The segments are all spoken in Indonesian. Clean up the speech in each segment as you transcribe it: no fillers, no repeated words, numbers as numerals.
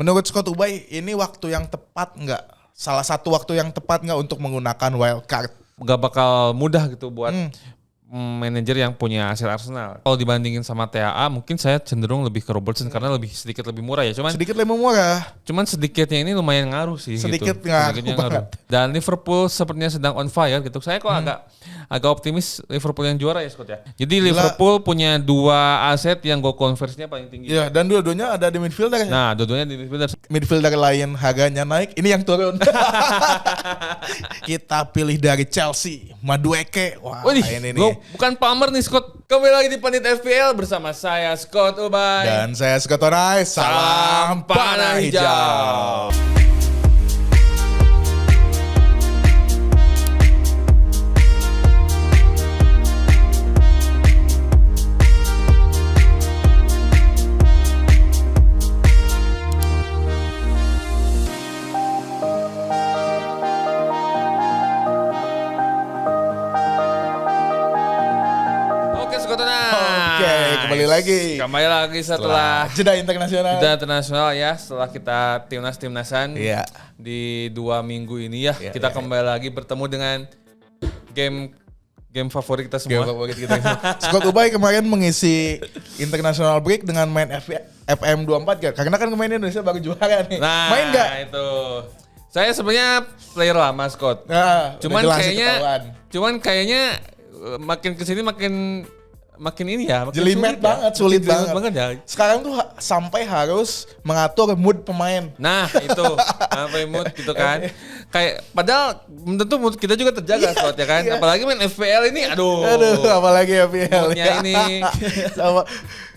Menurut Scott Ubay, ini waktu yang tepat nggak? Salah satu waktu yang tepat nggak untuk menggunakan wildcard? Gak bakal mudah gitu buat manajer yang punya aset Arsenal. Kalau dibandingin sama TAA mungkin saya cenderung lebih ke Robertson karena sedikit lebih murah ya. Sedikit lebih murah. Cuman sedikitnya ini lumayan ngaruh sih. Sedikitnya Sedikitnya ngaruh. Dan Liverpool sepertinya sedang on fire gitu. Saya kok agak optimis Liverpool yang juara ya Scott ya. Jadi Liverpool punya 2 aset yang goal conversion-nya paling tinggi. Iya, dan dua-duanya ada di midfielder. Nah, dua-duanya di midfielder. Midfielder lain harganya naik, ini yang turun. Kita pilih dari Chelsea, Madueke. Wah, ini nih. Bukan Palmer nih Scott. Kembali lagi di Pandit FPL bersama saya Scott Ubay. Dan saya Scott Onai. Salam panah hijau. Kembali lagi setelah jeda internasional. Jeda internasional ya, setelah kita timnasan di 2 minggu ini ya, kita kembali lagi bertemu dengan game favorit kita semua. Scott Ubay kemarin mengisi international break dengan main FM 24 gak? Karena kan kemarin Indonesia baru juara nih. Nah, main gak? Itu. Saya sebenarnya player lama Scott. Nah, cuman kayaknya makin kesini makin ini ya, makin jelimet banget, sulit banget ya. Sekarang tuh sampai harus mengatur mood pemain. Nah, itu sampai mood gitu kan. Kayak padahal tentu mood kita juga terjaga Scott ya kan. Apalagi main FPL ini aduh apalagi FPL moodnya ini. Sama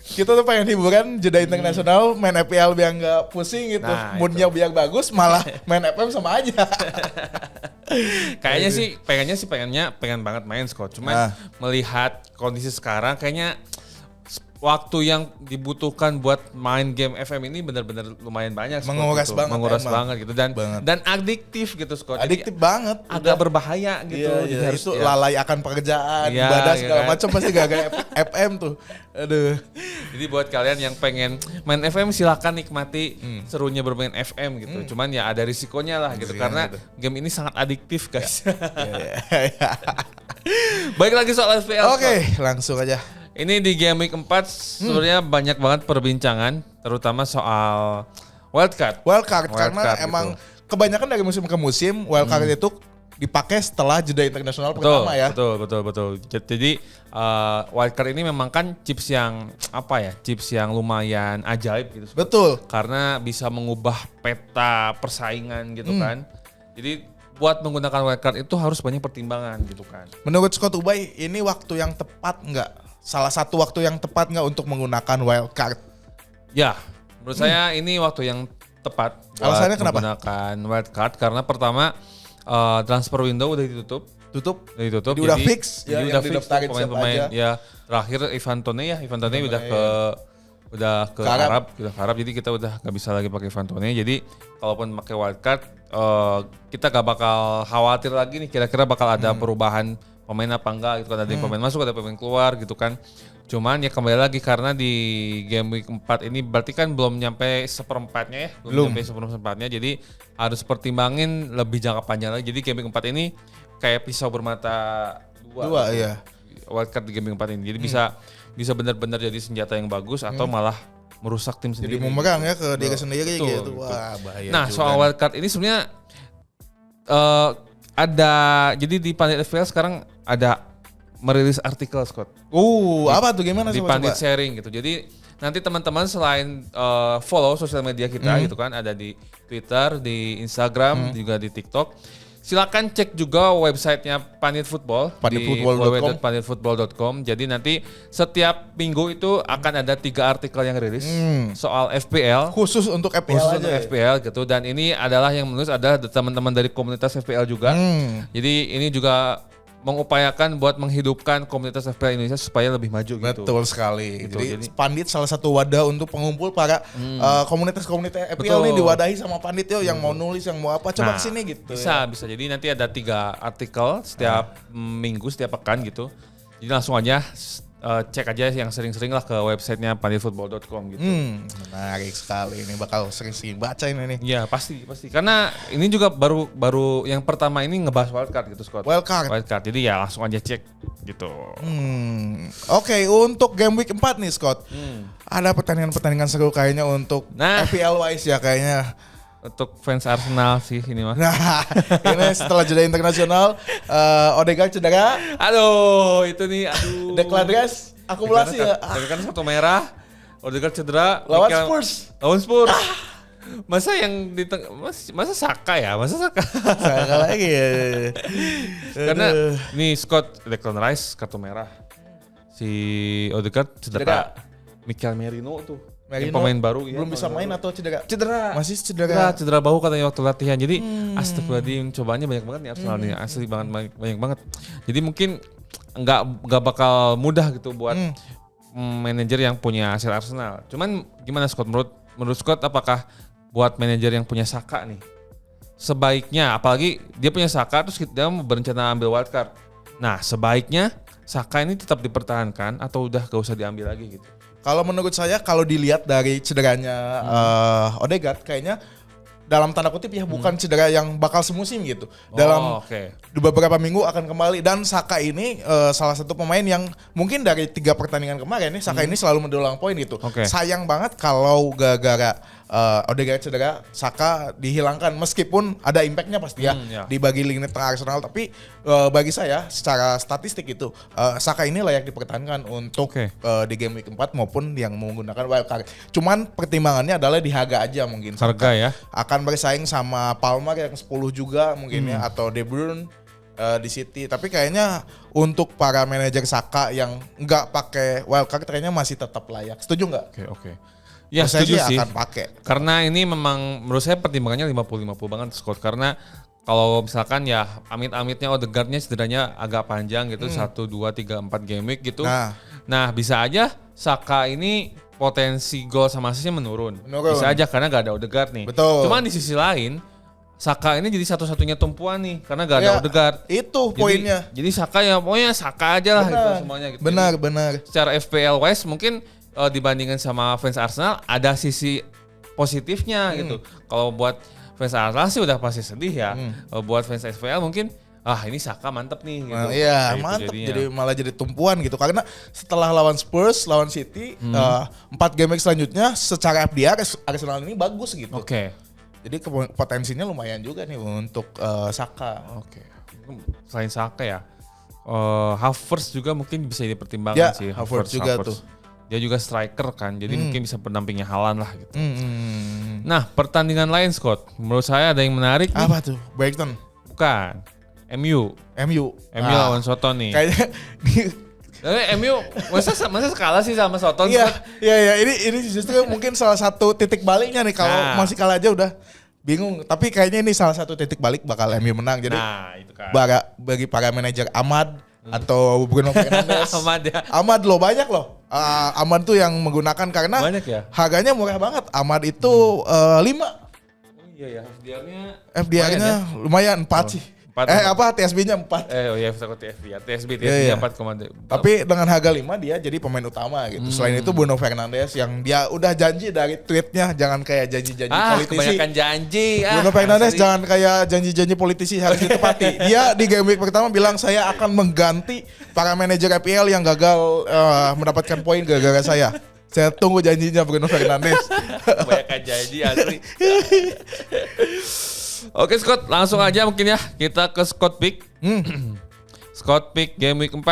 kita tuh pengen hiburan jeda internasional, main FPL biar nggak pusing gitu. Nah, moodnya biar bagus, malah main FM sama aja. Kayaknya sih pengen banget main Scott. Cuman melihat kondisi sekarang kayaknya waktu yang dibutuhkan buat main game FM ini benar-benar lumayan banyak Scott, menguras banget gitu dan adiktif gitu Scott. Adiktif banget. Agak berbahaya gitu. Iya, itu lalai akan pekerjaan, ibadah segala macam pasti gara-gara FM tuh. Aduh. Jadi buat kalian yang pengen main FM silakan nikmati serunya bermain FM gitu. Cuman ya ada risikonya lah gitu karena game ini sangat adiktif guys. Baik lagi soal FPL. Oke, langsung aja. Ini di game week 4 sebenarnya banyak banget perbincangan terutama soal wildcard karena emang kebanyakan dari musim ke musim wildcard itu dipakai setelah jeda internasional pertama ya. Betul. Jadi wildcard ini memang kan chips yang lumayan ajaib gitu. Betul. Karena bisa mengubah peta persaingan gitu kan. Jadi buat menggunakan wildcard itu harus banyak pertimbangan gitu kan. Menurut Scott Ubay, ini waktu yang tepat nggak? Salah satu waktu yang tepat nggak untuk menggunakan wildcard? Ya, menurut saya ini waktu yang tepat buat alasannya kenapa? Menggunakan wildcard karena pertama transfer window udah ditutup. Jadi udah fix. Jadi udah fix pemain-pemain ya. Terakhir Ivan Toney udah ke Arab. Jadi kita udah nggak bisa lagi pakai Ivan Toney. Jadi kalaupun pakai wildcard kita gak bakal khawatir lagi nih kira-kira bakal ada perubahan pemain apa enggak gitu kan, ada pemain masuk ada pemain keluar gitu kan. Cuman ya kembali lagi karena di game week 4 ini berarti kan belum nyampe seperempatnya ya, nyampe seperempatnya, jadi harus pertimbangin lebih jangka panjang lagi. Jadi game week 4 ini kayak pisau bermata dua ya. Wildcard di game week 4 ini. Jadi bisa benar-benar jadi senjata yang bagus atau malah merusak tim sendiri. Jadi memegang ya ke diri sendiri gitu. Wah, bahaya. Nah, soal wildcard ini sebenarnya jadi di Pandit FPL sekarang ada merilis artikel Scott. Apa tuh gimana di Pandit sharing gitu. Jadi nanti teman-teman selain follow sosial media kita gitu kan, ada di Twitter, di Instagram, juga di TikTok. Silakan cek juga websitenya Pandit Football di www.panditfootball.com. Jadi nanti setiap minggu itu akan ada 3 artikel yang rilis soal FPL. Khusus untuk FPL gitu. Dan ini adalah yang menulis adalah teman-teman dari komunitas FPL juga. Jadi ini juga mengupayakan buat menghidupkan komunitas FPL Indonesia supaya lebih maju gitu. Betul sekali. Gitu. Jadi Pandit salah satu wadah untuk pengumpul para komunitas-komunitas FPL ini diwadahi sama Pandit yang mau nulis, yang mau apa, coba kesini gitu. Bisa. Jadi nanti ada 3 artikel setiap minggu, setiap pekan gitu. Jadi langsung aja cek aja yang sering-sering lah ke websitenya panditfootball.com gitu. Menarik sekali ini, bakal sering-sering baca ini nih. Iya pasti. Karena ini juga baru yang pertama ini ngebahas wildcard gitu Scott. Wildcard. Jadi ya langsung aja cek gitu. Oke, untuk game week 4 nih Scott. Ada pertandingan-pertandingan seru kayaknya untuk FPL wise ya kayaknya. Untuk fans Arsenal sih ini mah. Nah, ini setelah jeda internasional, Odegaard cedera. Aduh, itu nih, aduh. Declan Rice akumulasi ya. Tapi kan kartu merah, Odegaard cedera. Lawan Spurs. Masa yang di masa Saka ya? Saka lagi ya. Karena nih Scott, Declan Rice kartu merah. Si Odegaard cedera. Mikel Merino tuh. Pemain baru belum bisa main atau cedera? Masih cedera bahu katanya waktu latihan. Jadi astagfirullahaladzim, cobaannya banyak banget nih Arsenal nih, asli banyak banget. Jadi mungkin nggak bakal mudah gitu buat manajer yang punya hasil Arsenal. Cuman gimana Scott, menurut Scott apakah buat manajer yang punya Saka nih sebaiknya, apalagi dia punya Saka terus dia berencana ambil wildcard. Nah sebaiknya Saka ini tetap dipertahankan atau udah gak usah diambil lagi gitu? Kalau menurut saya, kalau dilihat dari cederanya Odegaard, kayaknya dalam tanda kutip ya bukan cedera yang bakal semusim gitu. Dalam beberapa minggu akan kembali. Dan Saka ini salah satu pemain yang mungkin dari 3 pertandingan kemarin nih Saka ini selalu mendulang poin gitu. Sayang banget kalau gara-gara Odegaard cedera, Saka dihilangkan meskipun ada impactnya pasti ya dibagi lini tengah Arsenal. Tapi bagi saya secara statistik itu Saka ini layak dipertahankan untuk di game week 4 maupun yang menggunakan wildcard. Cuman pertimbangannya adalah di harga aja mungkin. Harga ya. Akan bersaing sama Palmer yang 10 juga mungkin ya, atau De Bruyne di City. Tapi kayaknya untuk para manajer Saka yang nggak pakai wildcard kayaknya masih tetap layak. Setuju nggak? Oke. Ya setuju sih. Akan pakai. Karena ini memang menurut saya pertimbangannya 50-50 banget Scott. Karena kalau misalkan ya amit-amitnya Odegaardnya cederanya agak panjang gitu, 1, 2, 3, 4 game week gitu. Nah bisa aja Saka ini potensi gol sama asisnya menurun. Bisa aja karena gak ada Odegaard nih. Betul. Cuman di sisi lain Saka ini jadi satu-satunya tumpuan nih karena gak ada Odegaard. Itu poinnya. Jadi Saka ya pokoknya Saka aja lah gitu semuanya gitu. Benar. Secara FPL wise mungkin dibandingkan sama fans Arsenal ada sisi positifnya gitu. Kalau buat fans Arsenal sih udah pasti sedih ya. Buat fans FPL mungkin ini Saka mantep nih gitu. Iya mantep jadinya. Jadi malah jadi tumpuan gitu. Karena setelah lawan Spurs, lawan City 4 game selanjutnya secara FDR Arsenal ini bagus gitu. Jadi potensinya lumayan juga nih untuk Saka. Selain Saka ya Havertz juga mungkin bisa dipertimbangkan sih. Havertz juga tuh. Dia juga striker kan, jadi mungkin bisa pendampingnya Haaland lah gitu. Nah pertandingan lain Scott, menurut saya ada yang menarik. Apa tuh? Brighton? Bukan, MU lawan Soton nih. Kayaknya MU masa kalah sih sama Soton? Iya. Ini justru mungkin salah satu titik baliknya nih. Kalau masih kalah aja udah bingung. Tapi kayaknya ini salah satu titik balik bakal MU menang. Jadi itu kan. Bagi para manajer Ahmad atau Bruno Fernandes. Ahmad loh, banyak loh. Ahmad tuh yang menggunakan karena harganya murah banget. Ahmad itu 5. Iya ya, FDR-nya lumayan 4 sih. TSB-nya 4. TSB 4,2. Tapi dengan harga 5 dia jadi pemain utama gitu. Selain itu Bruno Fernandes yang dia udah janji dari tweetnya, jangan kayak janji-janji politisi. Kebanyakan janji. Bruno Fernandes jangan kayak janji-janji politisi, harus ditepati. Dia di game week pertama bilang saya akan mengganti para manajer IPL yang gagal mendapatkan poin gara-gara saya. Saya tunggu janjinya Bruno Fernandes. Kebanyakan janji asli. Oke Scott, langsung aja mungkin ya kita ke Scott Pick. Scott Pick game week 4.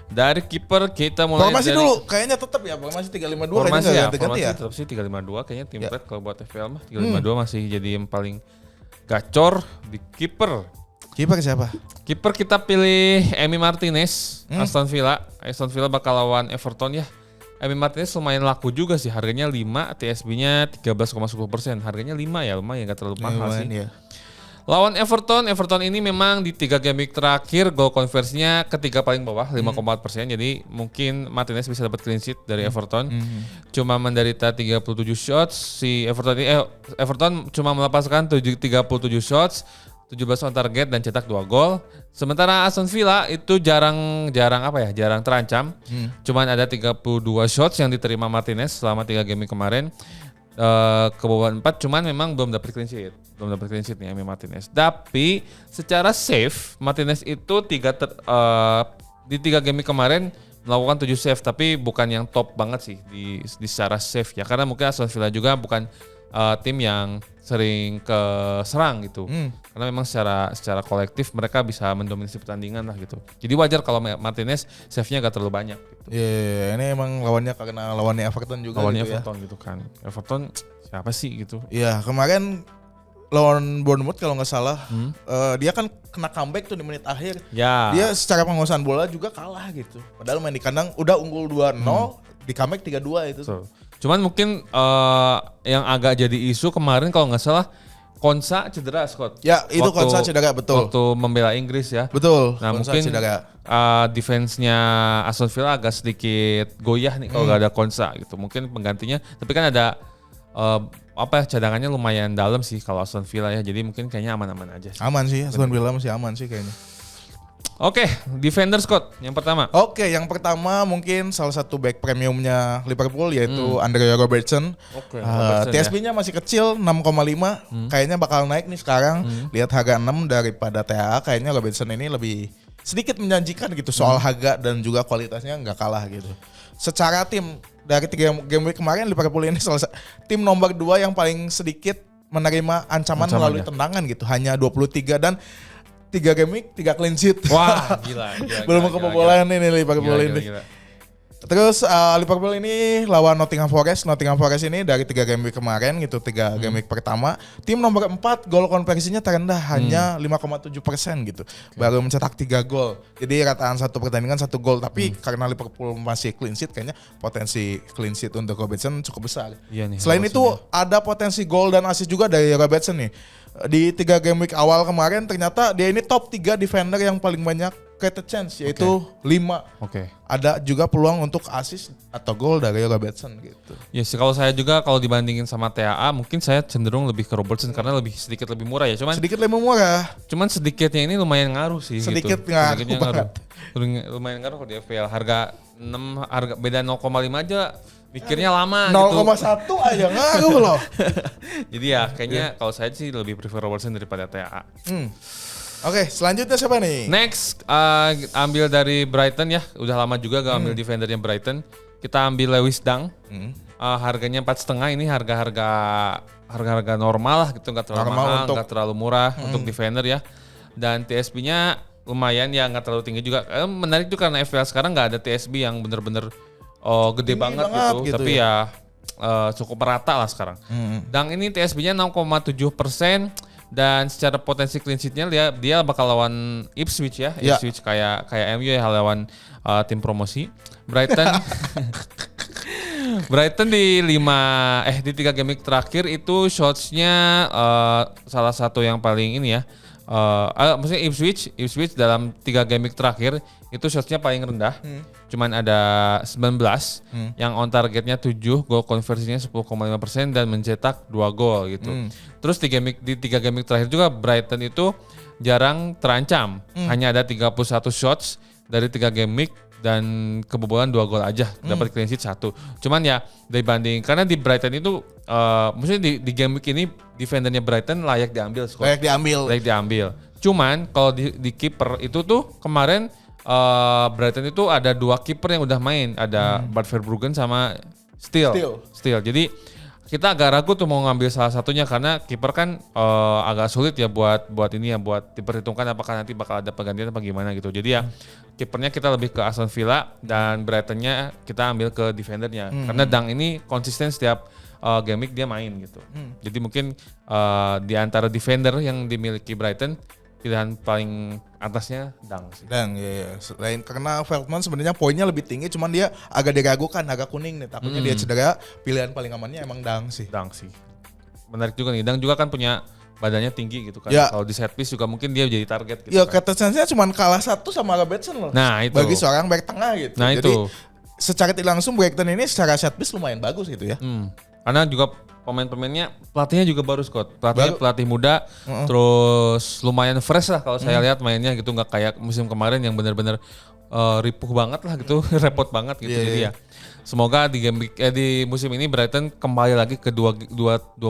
Dari kiper kita mulai formasi dulu, kayaknya tetap ya formasi 352 formasi kayaknya formasi ya. Tetap sih 352 kayaknya tim red kalau buat FPL mah 352 masih jadi yang paling gacor di kiper. Kiper siapa? Kiper kita pilih Emi Martinez, Aston Villa. Aston Villa bakal lawan Everton ya. Emi Martinez lumayan laku juga sih, harganya 5, TSB-nya 13,10%. Harganya 5 ya, lumayan gak terlalu mahal sih. Ya. Lawan Everton ini memang di 3 game week terakhir gol konversinya ketiga paling bawah 5,4%. Jadi mungkin Martinez bisa dapat clean sheet dari Everton. Cuma menderita 37 shots. Si Everton cuma melepaskan 37 shots. 17 on target dan cetak 2 gol. Sementara Aston Villa itu jarang terancam. Cuman ada 32 shots yang diterima Martinez selama 3 game kemarin. Kebobolan 4, cuman memang belum dapat clean sheet. Belum dapat clean sheet nih Emi Martinez. Tapi secara save Martinez itu di 3 game kemarin melakukan 7 save, tapi bukan yang top banget sih di secara save ya, karena mungkin Aston Villa juga bukan tim yang sering ke serang gitu. Karena memang secara kolektif mereka bisa mendominasi pertandingan lah gitu. Jadi wajar kalau Martinez save-nya gak terlalu banyak gitu. Iya, ini emang lawannya karena lawannya Everton juga. Lawannya gitu Everton gitu kan. Everton siapa sih gitu? Iya, kemarin lawan Bournemouth kalau nggak salah, dia kan kena comeback tuh di menit akhir. Ya. Dia secara penguasaan bola juga kalah gitu. Padahal main di kandang udah unggul 2-0, di comeback 3-2 itu. So, cuman mungkin yang agak jadi isu kemarin kalau nggak salah Konsa cedera, Scott. Ya, itu Konsa cedera, betul. Waktu membela Inggris ya. Betul. Nah, Konsa mungkin cedera. Defense-nya Aston Villa agak sedikit goyah nih kalau nggak ada Konsa gitu. Mungkin penggantinya, tapi kan ada cadangannya lumayan dalam sih kalau Aston Villa ya. Jadi mungkin kayaknya aman-aman aja sih. Aman sih, Aston Villa masih aman sih kayaknya. Oke, defender Scott yang pertama. Oke, yang pertama mungkin salah satu back premiumnya Liverpool yaitu Andrea Robertson. TSB-nya masih kecil 6,5. Kayaknya bakal naik nih sekarang. Lihat harga 6 daripada TAA, kayaknya Robertson ini lebih sedikit menjanjikan gitu soal harga dan juga kualitasnya nggak kalah gitu. Secara tim dari 3 game week kemarin Liverpool ini tim nomor 2 yang paling sedikit menerima ancaman melalui tendangan gitu. Hanya 23 dan 3 game week 3 clean sheet. Wah, gila. Belum kebobolan ini Liverpool ini. Terus Liverpool ini lawan Nottingham Forest. Nottingham Forest ini dari 3 game week kemarin gitu, 3 game week pertama, tim nomor 4 gol konversinya terendah hanya 5,7% gitu. Baru mencetak 3 gol. Jadi rataan satu pertandingan 1 gol, tapi karena Liverpool masih clean sheet kayaknya potensi clean sheet untuk Robertson cukup besar. Iya nih, selain itu ada potensi gol dan assist juga dari Robertson nih. Di 3 game week awal kemarin ternyata dia ini top 3 defender yang paling banyak created chance, yaitu 5. Ada juga peluang untuk assist atau gol dari Robertson gitu. Ya sih, kalau saya juga kalau dibandingin sama TAA mungkin saya cenderung lebih ke Robertson karena sedikit lebih murah ya. Sedikit lebih murah. Cuman sedikitnya ini lumayan ngaruh sih. Sedikit gitu. ngaruh. Lumayan ngaruh kalau di FPL. Harga beda 0,5 aja mikirnya lama 0,1 gitu. aja ngaruh loh. Jadi ya kayaknya kalau saya sih lebih prefer Robertson daripada TAA. Oke, selanjutnya siapa nih? Next, ambil dari Brighton ya. Udah lama juga gak ambil defendernya Brighton. Kita ambil Lewis Dunk. Harganya 4,5, ini harga normal lah gitu, nggak terlalu mahal, nggak terlalu murah untuk defender ya. Dan TSB-nya lumayan ya, nggak terlalu tinggi juga. Menarik juga karena FPL sekarang nggak ada TSB yang bener-bener gede banget gitu. Tapi ya cukup merata lah sekarang. Dunk ini TSB-nya 6,7%. Dan secara potensi clean sheet-nya dia bakal lawan Ipswich ya. Ipswich kayak MU ya, lawan tim promosi. Brighton di 3 game week terakhir itu shots-nya salah satu yang paling ini ya. Maksudnya Ipswich dalam 3 game week terakhir itu shots-nya paling rendah. Cuman ada 19 yang on targetnya 7, gol konversinya 10,5% dan mencetak 2 gol gitu. Terus di 3 game week terakhir juga Brighton itu jarang terancam. Hanya ada 31 shots dari 3 game week dan kebobolan 2 gol aja, dapat clean sheet 1. Cuman ya karena di Brighton itu maksudnya di game week ini defendernya Brighton layak diambil. Layak diambil. Cuman kalau di kiper itu tuh kemarin Brighton itu ada 2 kiper yang udah main, ada Bart Verbruggen sama Steele. Jadi kita agak ragu tuh mau ngambil salah satunya karena kiper kan agak sulit ya buat diperhitungkan apakah nanti bakal ada penggantian apa gimana gitu. Jadi ya kipernya kita lebih ke Aston Villa dan Brightonnya kita ambil ke defendernya karena Dunk ini konsisten setiap game week dia main gitu. Jadi mungkin di antara defender yang dimiliki Brighton pilihan paling atasnya Dunk sih. Dunk ya. Selain karena Veltman sebenarnya poinnya lebih tinggi, cuman dia agak diragukan, agak kuning nih. Takutnya dia cedera. Pilihan paling amannya emang Dunk sih. Menarik juga nih. Dunk juga kan punya badannya tinggi gitu kan. Ya. Kalau di set piece juga mungkin dia jadi target gitu. Ya kata chance-nya cuma kalah 1 sama Robertson loh. Nah itu. Bagi seorang back tengah gitu. Nah jadi itu. secara tidak langsung Brighton ini secara set piece lumayan bagus gitu ya. Karena juga pemain-pemainnya pelatihnya juga baru Scott. Pelatih muda, terus lumayan fresh lah kalau saya lihat mainnya gitu, nggak kayak musim kemarin yang benar-benar ripuh banget lah gitu, repot banget gitu. Jadi ya semoga di musim ini Brighton kembali lagi ke dua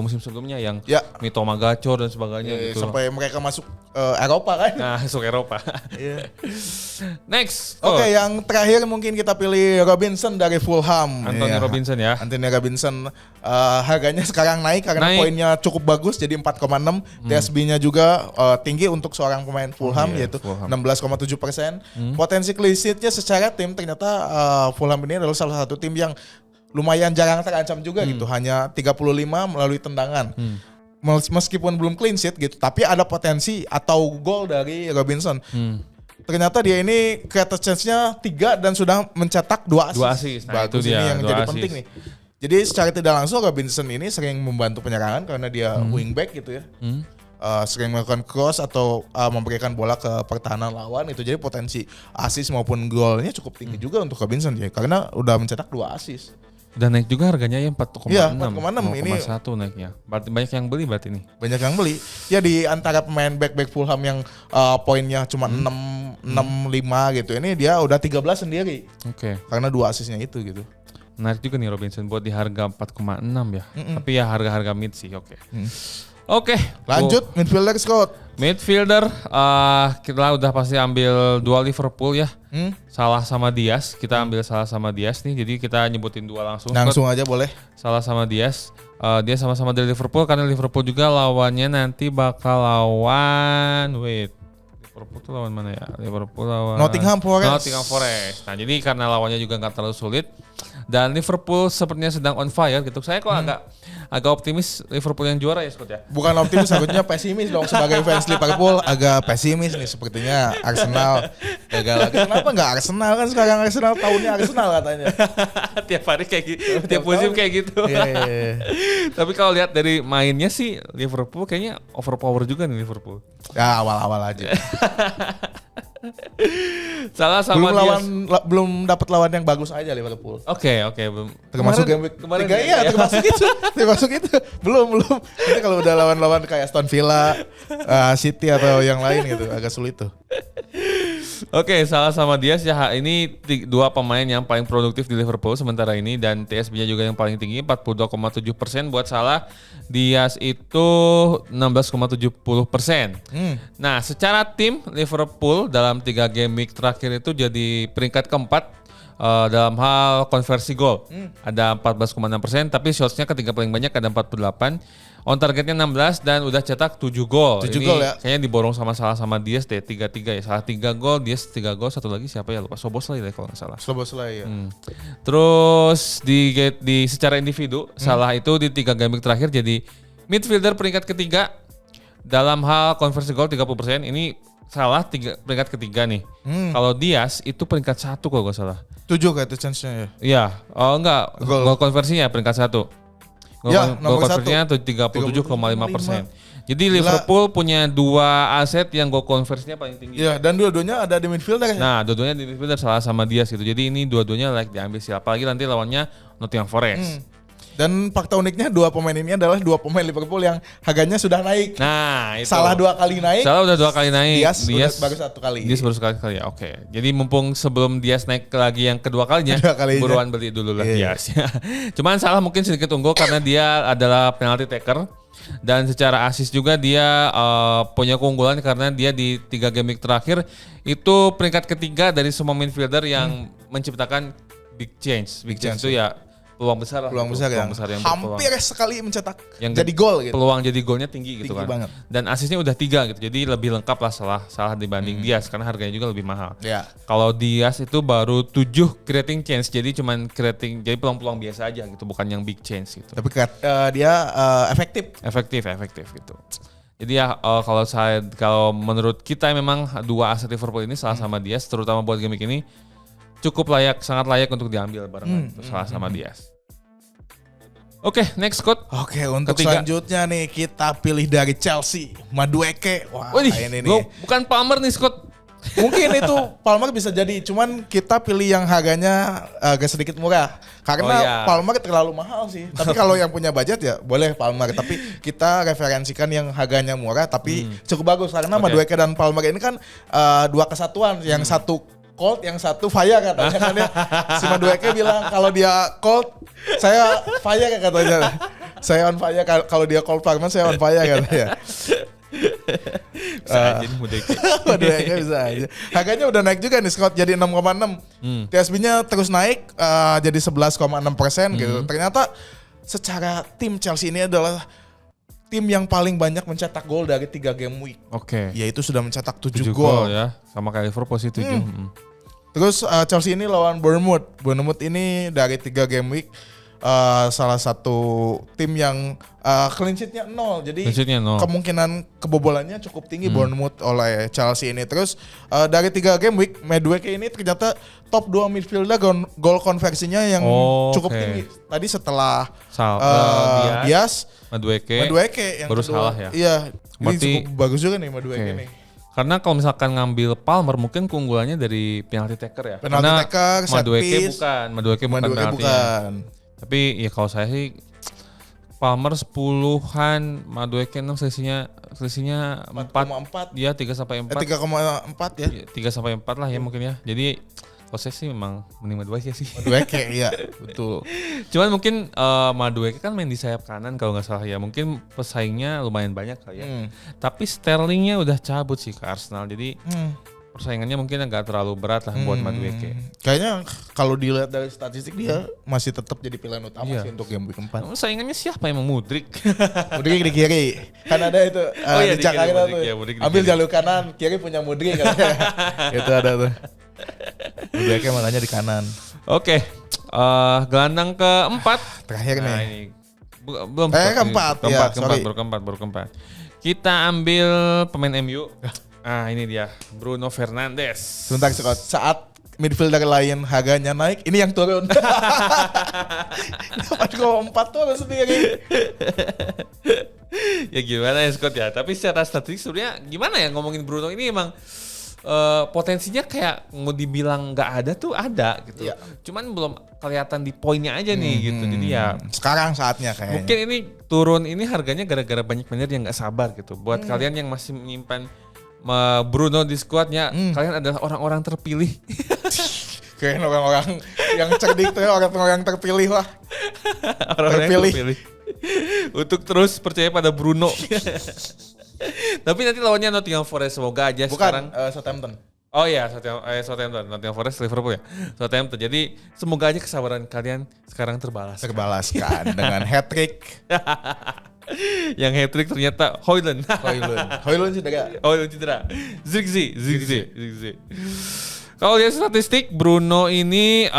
musim sebelumnya yang Mitoma Gacor dan sebagainya gitu. Sampai mereka masuk Eropa kan? Nah, masuk Eropa. Next. Oke, yang terakhir mungkin kita pilih Robinson dari Fulham. Anthony Robinson ya. Anthony Robinson harganya sekarang naik karena poinnya cukup bagus jadi 4,6. TSB-nya juga tinggi untuk seorang pemain Fulham yaitu 16,7%. Potensi clean sheet-nya secara tim ternyata Fulham ini adalah salah satu tim yang lumayan jarang terancam juga gitu. Hanya 35 melalui tendangan. Meskipun belum clean sheet gitu, tapi ada potensi atau gol dari Robinson. Ternyata dia ini creative chance-nya 3 dan sudah mencetak 2 assist. Nah, bagus, itu dia, ini yang jadi penting nih. Jadi secara tidak langsung Robinson ini sering membantu penyerangan karena dia wingback gitu ya. Sering melakukan cross atau memberikan bola ke pertahanan lawan itu, jadi potensi assist maupun golnya cukup tinggi juga untuk Robinson ya karena udah mencetak 2 assist. Dan naik juga harganya ya 4,6. Iya, 4,6 ini 1 naiknya. Berarti banyak yang beli berarti nih. Banyak yang beli. Ya di antara pemain back Fulham yang poinnya cuma 6 5 gitu. Ini dia udah 13 sendiri. Oke. Karena 2 assistnya itu gitu. Menarik juga nih Robinson buat di harga 4,6 ya. Tapi ya harga-harga mid sih, oke. Oke, lanjut midfielder Scott. Midfielder kita udah pasti ambil 2 Liverpool ya. Salah sama Diaz, kita ambil Salah sama Diaz nih. Jadi kita nyebutin 2 langsung. Langsung aja boleh. Salah sama Diaz. Dia sama-sama dari Liverpool karena Liverpool juga lawannya nanti bakal lawan Liverpool tuh lawan mana ya? Liverpool lawan Nottingham Forest. Nah, jadi karena lawannya juga nggak terlalu sulit dan Liverpool sepertinya sedang on fire gitu. Saya kok agak optimis Liverpool yang juara ya Scott ya. Bukan optimis, harusnya pesimis dong sebagai fans Liverpool. Agak pesimis nih sepertinya Arsenal gagal lagi. Kenapa nggak Arsenal, kan sekarang Arsenal tahunnya Arsenal katanya. Tiap hari kayak gitu, tiap musim kayak gitu. Yeah. Tapi kalau lihat dari mainnya sih Liverpool kayaknya overpower juga nih Liverpool. Ya awal-awal aja. Salah sama belum dapat lawan yang bagus aja Liverpool. Oke, belum. Termasuk game week 3 ya, termasuk itu. Belum. Nanti kalau udah lawan-lawan kayak Aston Villa, City atau yang lain gitu agak sulit tuh. Oke, Salah sama Diaz ya, ini 2 pemain yang paling produktif di Liverpool sementara ini dan TSB-nya juga yang paling tinggi 42,7% buat Salah. Diaz itu 16,70%. Nah, secara tim Liverpool dalam 3 game week terakhir itu jadi peringkat keempat dalam hal konversi gol. Ada 14,6%, tapi shots-nya ketiga paling banyak ada 48. On targetnya 16 dan udah cetak 7 gol. 7 gol ya. Kayaknya diborong sama Salah sama Diaz deh, 3-3 ya. Salah 3 gol, Diaz 3 gol, satu lagi siapa ya lupa. Szoboszlai deh kalau nggak salah. Szoboszlai ya. Terus di secara individu, Salah itu di 3 game terakhir jadi midfielder peringkat ketiga dalam hal konversi gol 30%. Ini Salah peringkat ketiga nih. Kalau Diaz itu peringkat 1 kalau nggak salah. 7 kayak itu chance-nya ya. Iya, enggak. Gol konversinya peringkat 1. Gol konversinya 37,5%. Jadi Liverpool punya 2 aset yang gol konversinya paling tinggi. Iya, dan dua-duanya ada di midfielder. Nah, dua-duanya di midfielder Salah sama Diaz gitu. Jadi ini dua-duanya diambil siapa lagi nanti lawannya Nottingham Forest. Dan fakta uniknya 2 pemain ini adalah 2 pemain Liverpool yang harganya sudah naik. Nah, itu. Salah 2 kali naik. Salah udah 2 kali naik. Diaz baru 1 kali. Diaz baru sekali ya. Oke. Jadi mumpung sebelum Diaz naik lagi yang kedua kalinya, buruan beli dulu lah Diaz. Cuman Salah mungkin sedikit unggul karena dia adalah penalty taker. Dan secara assist juga dia punya keunggulan karena dia di 3 game week terakhir itu peringkat ketiga dari semua midfielder yang menciptakan big change. Big change itu ya peluang besar lah. Peluang besar yang hampir sekali mencetak yang jadi gol gitu. Peluang jadi golnya tinggi gitu kan. Banget. Dan asisnya udah 3 gitu. Jadi lebih lengkap lah Salah dibanding Diaz karena harganya juga lebih mahal. Ya. Kalau Diaz itu baru 7 creating chance, jadi cuman jadi peluang-peluang biasa aja gitu, bukan yang big chance gitu. Tapi dia efektif gitu. Jadi ya kalau menurut kita memang 2 aset Liverpool ini Salah sama Diaz terutama buat game ini cukup sangat layak untuk diambil barengan Salah sama Diaz. Oke, next Scott. Oke, untuk selanjutnya nih kita pilih dari Chelsea, Madueke. Wah, ini nih. Bukan Palmer nih Scott. Mungkin itu Palmer bisa jadi, cuman kita pilih yang harganya agak sedikit murah. Karena Palmer terlalu mahal sih. Tapi kalau yang punya budget ya boleh Palmer. Tapi kita referensikan yang harganya murah tapi cukup bagus. Karena Madueke dan Palmer ini kan dua kesatuan. Yang satu Colt, yang satu Fire katanya kan ya. Si Madueke bilang kalau dia Colt, saya Fire katanya. Saya on fire, kalau dia Colt Palmer saya on fire katanya. Bisa aja nih Madueke. Madueke bisa aja. Harganya udah naik juga nih Scott, jadi 6,6. TSB-nya terus naik jadi 11,6% gitu. Ternyata secara tim Chelsea ini adalah tim yang paling banyak mencetak gol dari 3 game week. Oke. Yaitu sudah mencetak 7 gol gol ya. Sama kayak Liverpool sih 7. Terus Chelsea ini lawan Bournemouth. Bournemouth ini dari 3 game week salah satu tim yang clean sheet-nya 0. Jadi kemungkinan kebobolannya cukup tinggi Bournemouth oleh Chelsea ini. Terus dari 3 game week Madueke ini ternyata top 2 midfielder gol konversinya yang cukup tinggi. Tadi setelah Diaz, Madueke yang baru kedua. salah ya. Iya, berarti ini cukup bagus juga nih Madueke nih. Karena kalau misalkan ngambil Palmer mungkin keunggulannya dari penalty taker ya. Penalty taker, set piece. Madueke bukan. Tapi ya kalau saya sih Palmer 10-an, Madueke 6, selisihnya 4,4 ya, 3 sampai 4. 3,4 ya. 3 sampai 4 lah ya mungkin ya. Jadi kalau saya sih memang mending Madueke sih. Madueke iya, betul. Cuman mungkin Madueke kan main di sayap kanan kalau nggak salah ya. Mungkin pesaingnya lumayan banyak kali ya. Tapi Sterlingnya udah cabut sih ke Arsenal. Jadi persaingannya mungkin agak terlalu berat lah buat Madueke. Kayaknya kalau dilihat dari statistik dia masih tetap jadi pilihan utama sih untuk game week 4. Saingannya siapa emang Mudrik? Mudrik di kiri. Kan ada itu di Jakarta tuh. Ya, ambil jalur kanan, kiri punya Mudrik katanya. Itu ada tuh. Madueke makanya di kanan. Oke. Gelandang keempat. Terakhir nih. Ini belum keempat. Baru keempat. Kita ambil pemain MU. Ini dia Bruno Fernandes. Sebentar Scott, saat midfielder lain harganya naik, ini yang turun. 4,4 tuh sendiri. Ya gimana ya Scott ya, tapi secara statistik sebenarnya gimana ya ngomongin Bruno ini emang potensinya kayak mau dibilang nggak ada tuh ada gitu. Ya. Cuman belum kelihatan di poinnya aja nih gitu. Jadi ya sekarang saatnya kayaknya. Mungkin ini turun ini harganya gara-gara banyak manajer yang nggak sabar gitu. Buat kalian yang masih menyimpan Bruno di squadnya, kalian adalah orang-orang terpilih. Kayaknya orang-orang yang cerdik tuh ya, orang-orang terpilih lah. Orang-orang terpilih. Untuk terus percaya pada Bruno. Tapi nanti lawannya Nottingham Forest, semoga aja. Bukan, sekarang Southampton. Oh iya, Southampton, Nottingham Forest, Liverpool ya. Southampton. Jadi semoga aja kesabaran kalian sekarang terbalas. Terbalaskan dengan hat-trick. Yang hat-trick ternyata Højlund cedera. Zirkzee. Kalau lihat statistik Bruno ini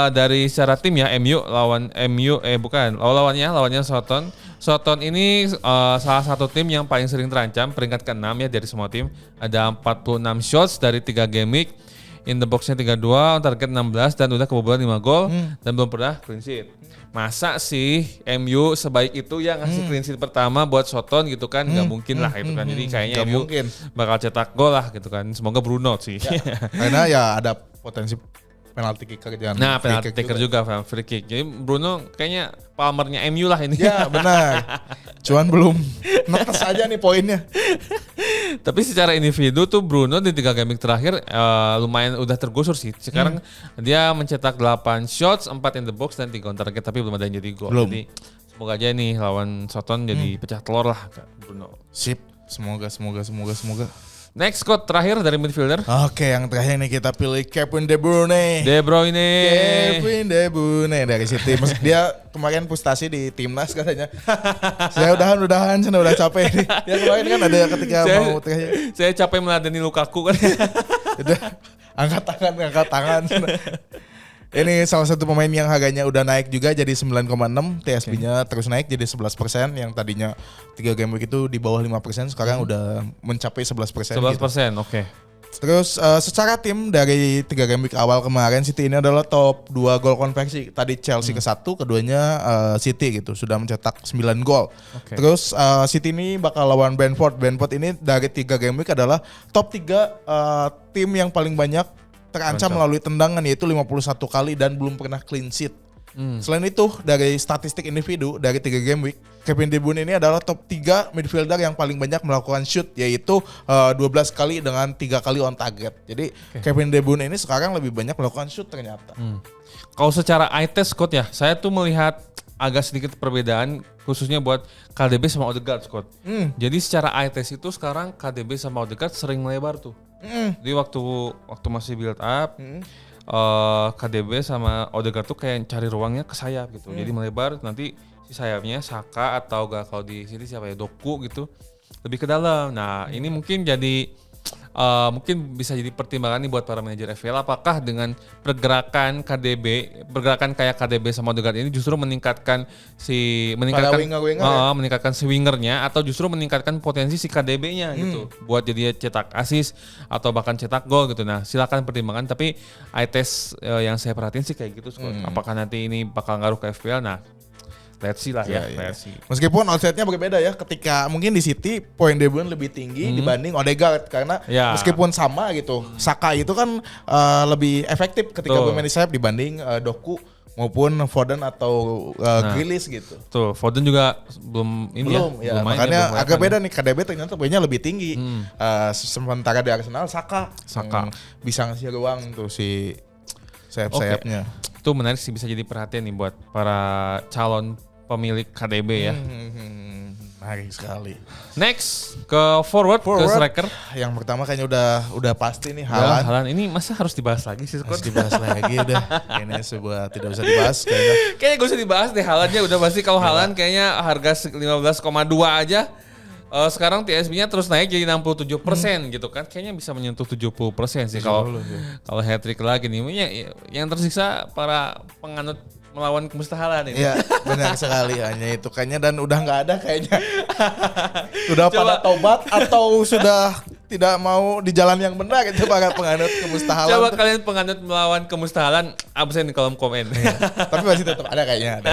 dari secara tim ya lawannya Southampton ini salah satu tim yang paling sering terancam, peringkat ke-6 ya dari semua tim. Ada 46 shots dari 3 game week. In the box-nya 32, on target 16 dan udah kebobolan 5 gol dan belum pernah clean sheet. Masa sih MU sebaik itu yang ngasih clean sheet pertama buat Soton gitu kan? Gak mungkin lah gitu kan. Jadi kayaknya MU bakal cetak gol lah gitu kan. Semoga Bruno sih. Ya, karena ya ada potensi penalti kicker dan penalti kicker juga free kick. Jadi Bruno kayaknya Palmernya MU lah ini. Ya benar. Cuman belum netes aja nih poinnya. Tapi secara individu tuh Bruno di 3 game terakhir lumayan udah tergusur sih. Sekarang dia mencetak 8 shots, 4 in the box dan 3 on target, tapi belum ada yang jadi gol. Jadi semoga aja nih lawan Soton jadi pecah telur lah Bruno. Sip, semoga. Next Scott, terakhir dari midfielder. Oke, yang terakhir nih kita pilih Kevin De Bruyne dari City. Dia kemarin frustasi di timnas katanya. Saya udahan udah capek nih. Dia kemarin kan ada ketika mau terakhir. Saya capek meladeni Lukaku kan. Udah angkat tangan. Ini salah satu pemain yang harganya udah naik juga jadi 9,6, TSB-nya terus naik jadi 11%, yang tadinya 3 game week itu di bawah 5%, sekarang udah mencapai 11%. 11%, gitu. Oke. Terus secara tim dari 3 game week awal kemarin City ini adalah top 2 gol konversi. Tadi Chelsea ke 1, keduanya City gitu. Sudah mencetak 9 gol. Okay. Terus City ini bakal lawan Brentford. Brentford ini dari 3 game week adalah top 3 tim yang paling banyak terancam melalui tendangan, yaitu 51 kali dan belum pernah clean sheet. Selain itu, dari statistik individu dari 3 game week, Kevin De Bruyne ini adalah top 3 midfielder yang paling banyak melakukan shoot, yaitu 12 kali dengan 3 kali on target. Jadi Kevin De Bruyne ini sekarang lebih banyak melakukan shoot ternyata. Kalau secara eye test, Scott ya, saya tuh melihat agak sedikit perbedaan khususnya buat KDB sama Odegaard, Scott. Jadi secara eye test itu sekarang KDB sama Odegaard sering melebar tuh. Jadi waktu masih build up, KDB sama Odegaard tuh kayak cari ruangnya ke sayap gitu. Jadi melebar, nanti si sayapnya Saka atau gak kalau di sini siapa ya, Doku gitu, lebih ke dalam. Nah ini mungkin jadi mungkin bisa jadi pertimbangan nih buat para manajer FPL, apakah dengan pergerakan kayak KDB sama Odegaard ini justru meningkatkan si wingernya, atau justru meningkatkan potensi si KDB-nya gitu buat jadi cetak assist atau bahkan cetak gol gitu. Nah silakan pertimbangan, tapi eye test yang saya perhatiin sih kayak gitu, apakah nanti ini bakal ngaruh ke FPL. Nah let's see lah ya. Meskipun outsetnya berbeda ya, ketika mungkin di City poin De Bruyne lebih tinggi dibanding Odegaard, karena meskipun sama gitu, Saka itu kan lebih efektif ketika bermain di sayap dibanding Doku maupun Foden atau Grealish gitu. Tuh, Foden juga belum makanya agak beda nih, KDB ternyata poinnya lebih tinggi. Sementara di Arsenal Saka bisa ngasih ruang tuh si sayap-sayapnya. Itu menarik sih, bisa jadi perhatian nih buat para calon pemilik KDB ya. Menarik sekali. Next ke forward ke striker. Yang pertama kayaknya udah pasti nih, Haaland. Ini masa harus dibahas lagi sih, Scott? Harus dibahas lagi udah. Ini sebuah tidak usah dibahas kayaknya. Kayaknya gak usah dibahas deh, Haalandnya udah pasti. Kalau Haaland kayaknya harga 15,2 aja. Sekarang TSB-nya terus naik jadi 67% gitu kan. Kayaknya bisa menyentuh 70% sih kalau hat-trick lagi nih. Yang tersiksa para penganut melawan kemustahalan ini. Iya, benar sekali, hanya itu kayaknya, dan udah nggak ada kayaknya. Sudah pada tobat atau sudah tidak mau di jalan yang benar itu para penganut kemustahalan. Coba kalian penganut melawan kemustahalan absen di kolom komen. Iya. Tapi masih tetap ada kayaknya.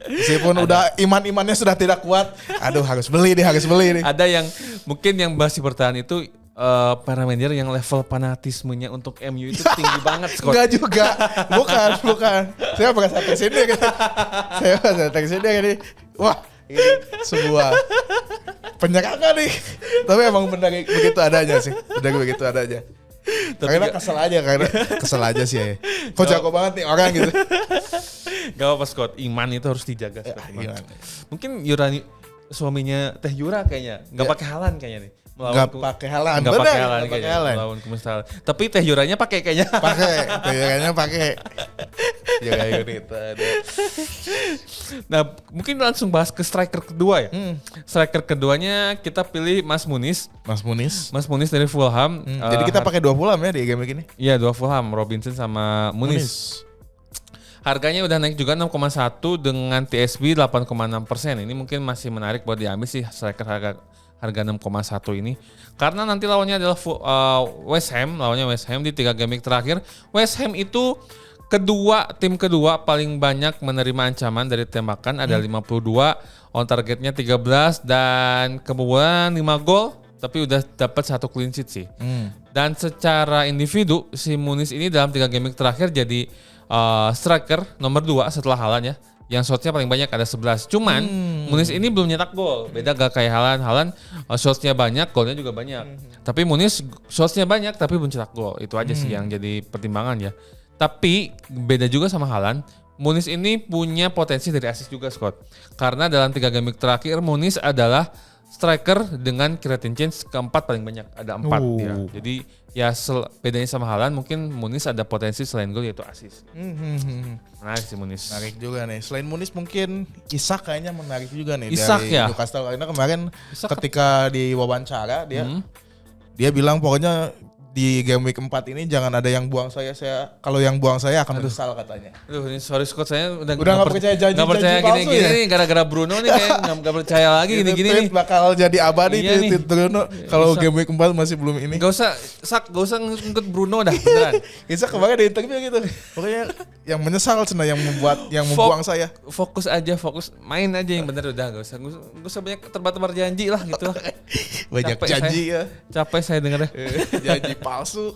Meskipun udah imannya sudah tidak kuat, aduh harus beli nih. Ada yang mungkin yang masih bertahan itu para manajer yang level fanatismenya untuk MU itu tinggi banget, Scott. Enggak juga, bukan. Saya merasa tersindir. Wah, ini sebuah penyerangan nih. Tapi emang benar begitu adanya sih. Karena kesel aja sih ya. Kok jago banget nih orang gitu. Gak apa-apa, Scott. Iman itu harus dijaga, Scott. Mungkin Yurani suaminya Teh Yura kayaknya nggak pakai Haaland kayaknya nih. Nggak pakai Haaland melawan kemustahalan. Tapi Teh Yuranya pakai kayaknya. pakai. Nah, mungkin langsung bahas ke striker kedua ya. Striker keduanya kita pilih Mas Muniz dari Fulham. Jadi kita pakai 2 Fulham ya di game ini. Iya, 2 Fulham, Robinson sama Muniz. Harganya udah naik juga 6,1 dengan TSB 8,6%. Ini mungkin masih menarik buat diambil sih striker harga 6,1 ini. Karena nanti lawannya adalah West Ham di 3 game terakhir. West Ham itu tim kedua paling banyak menerima ancaman dari tembakan, ada 52, on targetnya 13 dan kebobolan 5 gol, tapi udah dapat 1 clean sheet sih. Dan secara individu si Muniz ini dalam 3 game terakhir jadi striker nomor 2 setelah Haaland ya. Yang shotnya paling banyak ada 11. Cuman Muniz ini belum nyetak gol. Beda gak kayak Haaland. Haaland shotnya banyak, golnya juga banyak. Tapi Muniz shotnya banyak tapi belum cetak gol. Itu aja sih yang jadi pertimbangan ya. Tapi beda juga sama Haaland. Muniz ini punya potensi dari assist juga, Scott. Karena dalam 3 game terakhir Muniz adalah striker dengan creating chance keempat paling banyak, ada 4 ya. Jadi ya bedanya sama Haaland mungkin Muniz ada potensi selain gol yaitu assist. Menarik sih Muniz. Menarik juga nih. Selain Muniz mungkin Isak kayaknya menarik juga nih Isak dari ya? Newcastle. Karena kemarin ketika diwawancara dia bilang pokoknya di game week 4 ini jangan ada yang buang saya kalau yang buang saya akan menyesal katanya. Aduh ini sorry Scott saya udah nggak percaya janji gini ya? nih gara-gara Bruno nih kayak nggak percaya lagi gini nih. Bakal jadi abadi tweet Bruno kalau game week 4 masih belum ini. Gak usah ngikut Bruno dah beneran. Isa kemarin di interview gitu. Pokoknya yang menyesal cina yang membuang saya. Fokus main aja yang bener udah gak usah banyak terbatas janji lah gitu lah. Banyak janji ya. Capek saya dengarnya. Janji palsu.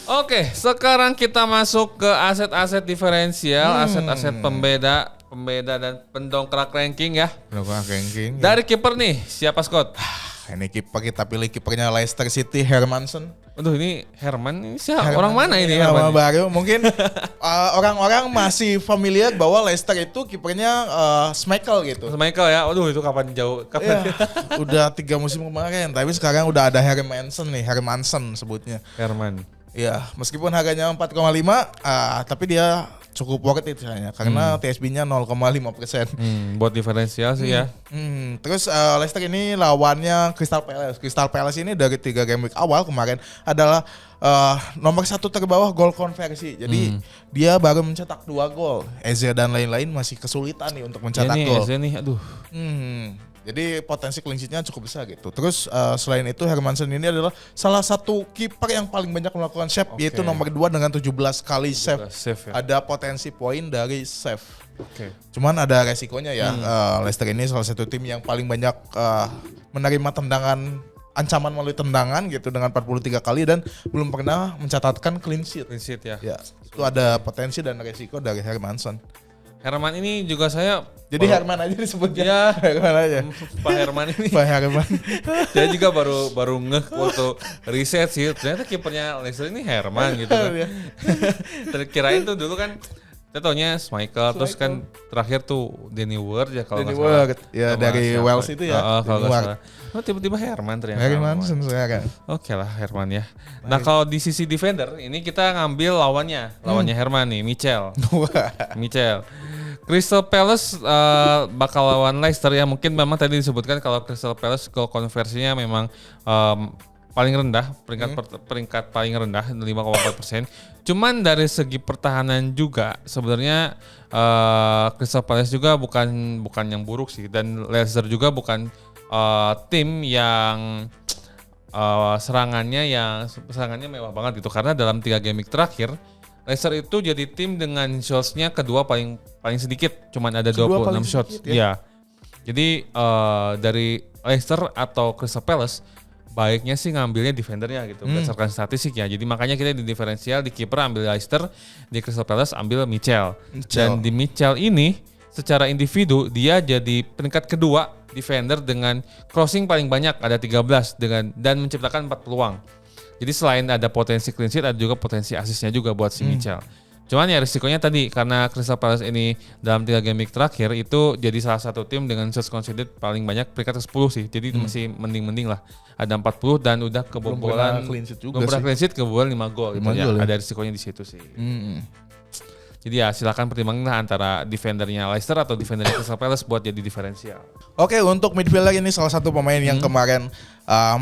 Oke, sekarang kita masuk ke aset-aset diferensial, aset-aset pembeda dan pendongkrak ranking ya. Pendongkrak ranking. Dari kiper nih, siapa Scott? Ini kiper kita pilih kipernya Leicester City, Hermansen. Aduh ini Herman ini siapa? Orang mana ini Herman? Nama baru. Mungkin orang-orang masih familiar bahwa Leicester itu kipernya Schmeichel gitu. Schmeichel ya. Aduh itu kapan jauh? Ya, udah 3 musim kemarin. Tapi sekarang udah ada Hermansen sebutnya. Herman. Ya, meskipun harganya 4,5, tapi dia cukup worth it kayaknya karena TSB-nya 0,5%. Buat diferensial sih ya. Terus Leicester ini lawannya Crystal Palace. Crystal Palace ini dari 3 game week awal kemarin adalah nomor 1 terbawah gol konversi. Jadi dia baru mencetak 2 gol. Eze dan lain-lain masih kesulitan nih untuk mencetak gol. Eze nih, aduh. Jadi potensi clean sheet-nya cukup besar gitu. Terus selain itu Hermansen ini adalah salah satu kiper yang paling banyak melakukan save, yaitu nomor 2 dengan 17 kali save. Ya. Ada potensi poin dari save. Cuman ada resikonya ya. Leicester ini salah satu tim yang paling banyak menerima tendangan, ancaman melalui tendangan gitu dengan 43 kali dan belum pernah mencatatkan clean sheet. Clean sheet ya. Itu ada potensi dan resiko dari Hermansen. Herman ini juga saya jadi Herman aja disebutnya. Ya, Herman aja. Pak Herman ini. Pak Herman. Saya juga baru ngeh waktu riset sih. Ternyata kipernya Leicester ini Herman gitu kan. Terkirain tuh dulu kan kita taunya Schmeichel, terus kan terakhir tuh Danny Ward ya kalau nggak salah. Ya dari Wales itu ya. Kalau nggak salah. Oh tiba-tiba Herman ternyata. Herman sekarang. Oke lah Herman ya. Nah kalau di sisi defender ini kita ngambil lawannya Herman nih, Michel. Crystal Palace bakal lawan Leicester ya. Mungkin memang tadi disebutkan kalau Crystal Palace goal konversinya memang paling rendah, peringkat paling rendah 5,4%. Cuman dari segi pertahanan juga sebenarnya Crystal Palace juga bukan yang buruk sih, dan Leicester juga bukan tim yang serangannya mewah banget gitu, karena dalam 3 game week terakhir Leicester itu jadi tim dengan shots-nya kedua paling sedikit, cuman ada 26 shots. Ya. Jadi dari Leicester atau Crystal Palace baiknya sih ngambilnya defendernya gitu berdasarkan statistik ya. Jadi makanya kita di diferensial di kiper ambil Leicester, di Crystal Palace ambil Michel. Dan di Michel ini secara individu dia jadi peringkat kedua defender dengan crossing paling banyak, ada 13 dan menciptakan 4 peluang. Jadi selain ada potensi clean sheet, ada juga potensi asisnya juga buat si Michel. Cuman ya risikonya tadi karena Crystal Palace ini dalam 3 game week terakhir itu jadi salah satu tim dengan shots conceded paling banyak, peringkat ke-10 sih. Jadi masih mending-mending lah. Ada 40 dan udah kebobolan. Clean sheet juga belum pernah clean sheet, kebobolan 5 gol gitu ya. Ada risikonya di situ sih. Jadi ya silakan pertimbangkan antara defendernya Leicester atau defendernya Crystal Palace buat jadi diferensial. Oke, untuk midfielder ini salah satu pemain yang kemarin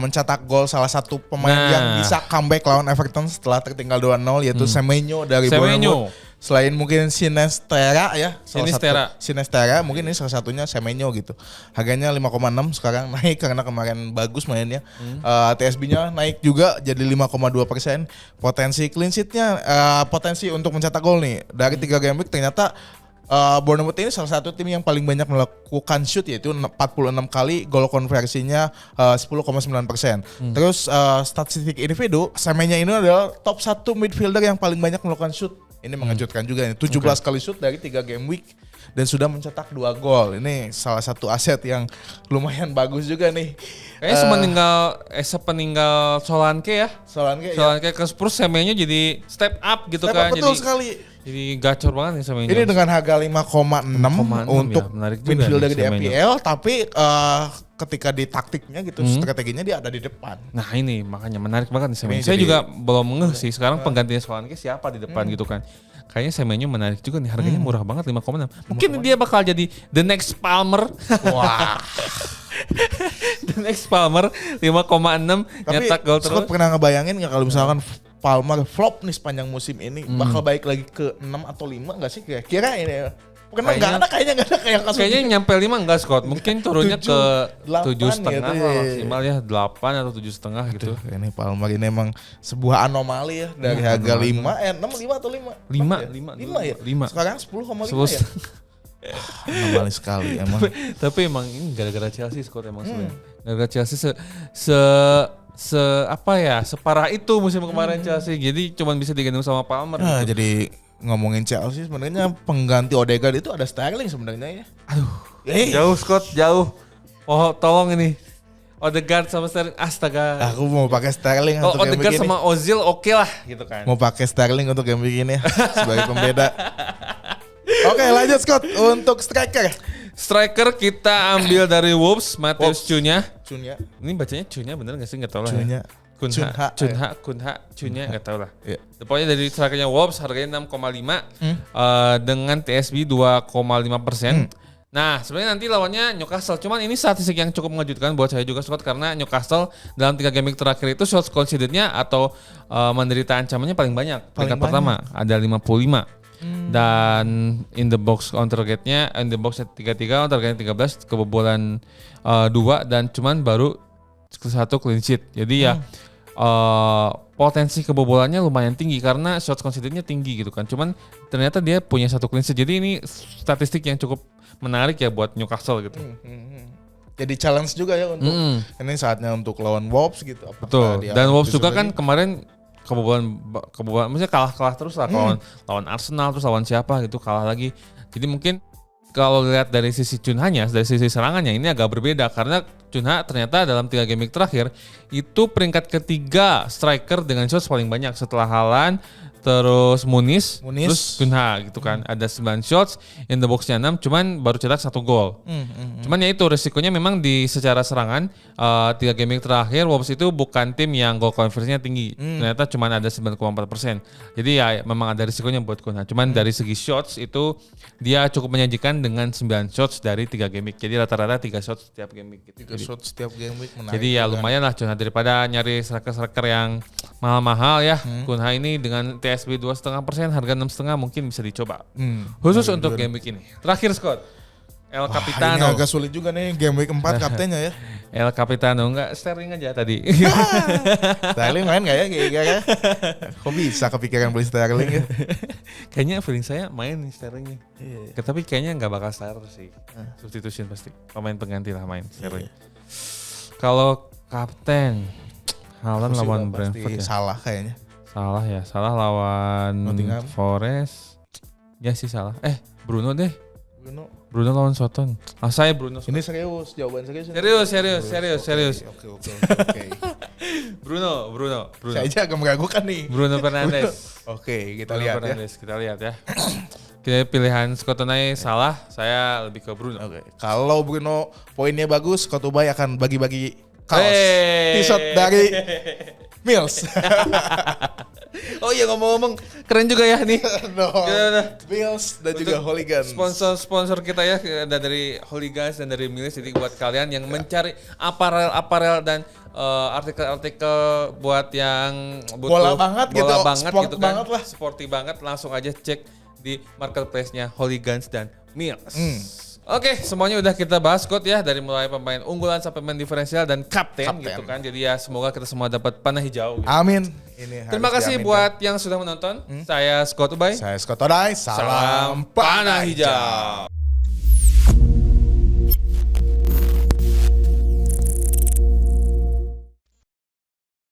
mencetak gol, salah satu pemain yang bisa comeback lawan Everton setelah tertinggal 2-0 yaitu Semenyo dari Bournemouth. Selain mungkin Sinestera ya, Sinestera mungkin ini salah satunya Semenyo gitu. Harganya 5,6 sekarang naik karena kemarin bagus mainnya. TSB-nya naik juga jadi 5,2%. Potensi clean sheet-nya, potensi untuk mencetak gol nih dari 3 game week ternyata Bournemouth ini salah satu tim yang paling banyak melakukan shoot, yaitu 46 kali, gol konversinya 10,9%. Terus statistik individu, Semenyo ini adalah top 1 midfielder yang paling banyak melakukan shoot. Ini mengejutkan juga nih, 17 kali shoot dari 3 game week dan sudah mencetak 2 gol. Ini salah satu aset yang lumayan bagus juga nih. Kayaknya sepeninggal Solanke ya. Solanke ke Spurs, Semenyo jadi step up gitu kan. Betul sekali. Jadi gacor banget nih Semenyo. Ini dengan harga 5,6 untuk midfielder di FPL, tapi ketika di taktiknya gitu, strateginya dia ada di depan. Nah ini makanya menarik banget nih Semenyo. Saya juga belum ngeh sih sekarang penggantinya Solanke siapa di depan gitu kan. Kayaknya Semenyo menarik juga nih, harganya murah banget 5,6. Mungkin dia bakal jadi the next Palmer. Wah. Next Palmer 5,6 nyetak gol terus. Scott pernah ngebayangin nggak kalau misalkan Palmer flop nih sepanjang musim ini bakal baik lagi ke 6 atau 5 nggak sih kira-kira ini? Kayaknya nggak ada kayak kasus kayaknya nyampe 5 enggak Scott. Mungkin turunnya ke 7,5 gitu, maksimal ya 8 atau 7,5 gitu. Ini Palmer ini emang sebuah anomali ya dari harga 5 5 atau 5? 5 ya? 5. Sekarang 10,5 ya? Anomali sekali emang. Tapi emang ini gara-gara Chelsea Scott emang sebenarnya. Gara-gara Chelsea separah itu musim kemarin Chelsea. Jadi cuman bisa digendong sama Palmer. Nah, gitu. jadi ngomongin Chelsea sebenarnya pengganti Odegaard itu ada Sterling sebenarnya ya. Aduh. Jauh Scott, jauh. Oh, tolong ini. Odegaard sama Sterling, astaga. Aku mau pakai Sterling untuk game begini. Odegaard sama Ozil oke lah gitu kan. Mau pakai Sterling untuk game begini ya sebagai pembeda. Oke, lanjut Scott untuk striker. Striker kita ambil dari Wolves, Matheus Cunha. Ini bacanya Cunha bener gak sih? Gak tau lah Cunha. Ya. Cunha gak tau lah. Yeah. Pokoknya dari strikernya Wolves harganya 6,5 dengan TSB 2,5%. Nah sebenarnya nanti lawannya Newcastle. Cuman ini statistik yang cukup mengejutkan buat saya juga Scott. Karena Newcastle dalam 3 game terakhir itu shots conceded-nya atau menderita ancamannya paling banyak. Peringkat pertama ada 55. Dan in the box counter rate-nya in the box 33, counter rate 13, kebobolan 2 dan cuman baru 1 clean sheet. Jadi ya potensi kebobolannya lumayan tinggi karena shots conceded-nya tinggi gitu kan. Cuman ternyata dia punya 1 clean sheet. Jadi ini statistik yang cukup menarik ya buat Newcastle gitu. Jadi challenge juga ya untuk ini saatnya untuk lawan Wolves gitu. Betul. Dan Wolves juga kan kemarin kebobolan maksudnya kalah terus lah lawan Arsenal terus lawan siapa gitu kalah lagi. Jadi mungkin kalau lihat dari sisi Cunhanya, dari sisi serangannya ini agak berbeda karena Cunha ternyata dalam 3 game terakhir itu peringkat ketiga striker dengan shots paling banyak setelah Haaland, terus Muniz. Terus Cunha gitu kan. Ada 9 shots, in the box-nya 6, cuman baru cetak 1 gol. Cuman ya itu resikonya memang di secara serangan 3 game terakhir Wolves itu bukan tim yang goal conversion-nya tinggi. Ternyata cuman ada 9,4%. Jadi ya memang ada risikonya buat Cunha. Cuman dari segi shots itu dia cukup menyajikan dengan 9 shots dari 3 game week. Jadi rata-rata 3 shots setiap game week gitu. 3 shots setiap game week menarik. Jadi ya lumayan lah Cunha daripada nyari striker-striker yang mahal-mahal ya. Cunha ini dengan TSB 2,5%, harga 6,5 mungkin bisa dicoba. Khusus untuk game week ini. Terakhir Scott, El Capitano. Ini agak sulit juga nih game week 4 kaptennya ya. El Capitano enggak Sterling aja tadi. Sterling main enggak ya kira-kira? Kok bisa kepikiran beli Sterling ya? Kayaknya feeling saya main nih Sterlingnya. Tapi kayaknya enggak bakal start sih. Substitution pasti. Pemain pengganti lah main Sterling. Kalau kapten Haaland lawan Brentford ya. Salah kayaknya. Salah lawan Nottingham. Forest. Ya sih salah. Bruno deh. Bruno lawan Soton. Saya Bruno. Ini serius, jawaban serius. Serius. Oke. Bruno. Saya aja agak meragukan nih. Bruno Fernandes. Oke, kita Bruno lihat Fernandes, ya. kita lihat ya. Kita pilihan Scott Unai salah, saya lebih ke Bruno. Oke. Kalau Bruno poinnya bagus, Scott Unai akan bagi-bagi kaos t-shirt dari Mills. Oh iya ngomong-ngomong keren juga ya nih. Mills dan juga Hooligans. Sponsor kita ya dari Hooligans dan dari Mills. Jadi buat kalian yang mencari aparel dan artikel buat yang butuh bola banget gitu kan, sporty banget, langsung aja cek di marketplace-nya Hooligans dan Mills. Oke, semuanya udah kita bahas Scott ya, dari mulai pemain unggulan sampai pemain diferensial dan kapten gitu kan. Jadi ya semoga kita semua dapat panah hijau. Gitu. Amin. Terima kasih buat yang sudah menonton. Saya Scott Ubay. Saya Scott Unai. Salam panah hijau.